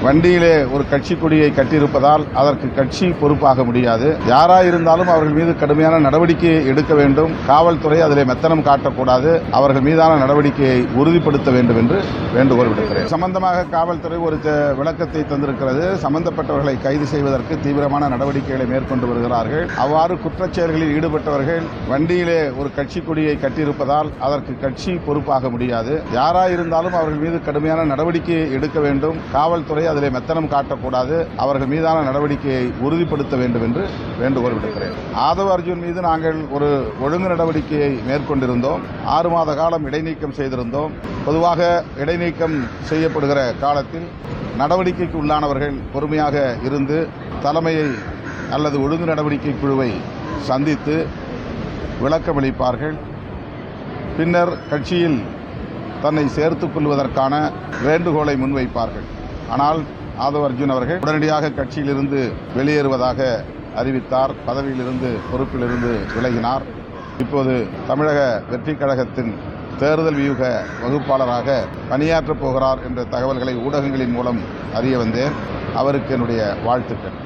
வண்டியிலே ஒரு கட்சி கொடியை கட்டியிருப்பதால் அதற்கு கட்சி பொறுப்பாக முடியாது. யாராயிருந்தாலும் அவர்கள் மீது கடுமையான நடவடிக்கை எடுக்க வேண்டும். காவல்துறை அதிலே மெத்தனம் காட்டக்கூடாது. அவர்கள் மீதான நடவடிக்கையை உறுதிப்படுத்த வேண்டும் என்று வேண்டுகோள் விடுக்கிறேன். சம்பந்தமாக காவல்துறை ஒரு விளக்கத்தை தந்திருக்கிறது. சம்பந்தப்பட்டவர்களை கைது செய்வதற்கு தீவிரமான நடவடிக்கைகளை மேற்கொண்டு வருகிறார்கள். அவ்வாறு குற்றச்செயல்களில் ஈடுபட்டவர்கள் வண்டியிலே ஒரு கட்சி கொடியை கட்டியிருப்பதால் அதற்கு கட்சி பொறுப்பாக முடியாது. யாராயிருந்தாலும் அவர்கள் மீது கடுமையான நடவடிக்கை எடுக்க வேண்டும். காவல்துறை அதிலே மெத்தனம் காட்டக்கூடாது. அவர்கள் மீதான நடவடிக்கையை உறுதிப்படுத்த வேண்டும் என்று வேண்டுகோள் விடுக்கிறேன். ஆதவ் அர்ஜுன் மீது நாங்கள் ஒரு ஒழுங்கு நடவடிக்கையை மேற்கொண்டிருந்தோம். 6 மாத காலம் இடைநீக்கம் செய்திருந்தோம். பொதுவாக இடைநீக்கம் செய்யப்படுகிற காலத்தில் நடவடிக்கைக்கு உள்ளானவர்கள் பொறுமையாக இருந்து தலைமையை அல்லது ஒழுங்கு நடவடிக்கை குழுவை சந்தித்து விளக்கமளிப்பார்கள். பின்னர் கட்சியில் தன்னை சேர்த்துக் கொள்வதற்கான வேண்டுகோளை முன்வைப்பார்கள். ஆனால் ஆதவ் அர்ஜுன் அவர்கள் உடனடியாக கட்சியிலிருந்து வெளியேறுவதாக அறிவித்தார். பதவியிலிருந்து பொறுப்பிலிருந்து விலகினார். இப்போது தமிழக வெற்றிக் கழகத்தின் தேர்தல் வியூக வகுப்பாளராக பணியாற்றப் போகிறார் என்ற தகவல்களை ஊடகங்களின் மூலம் அறிய வந்தேன். அவருக்கு என்னுடைய வாழ்த்துக்கள்.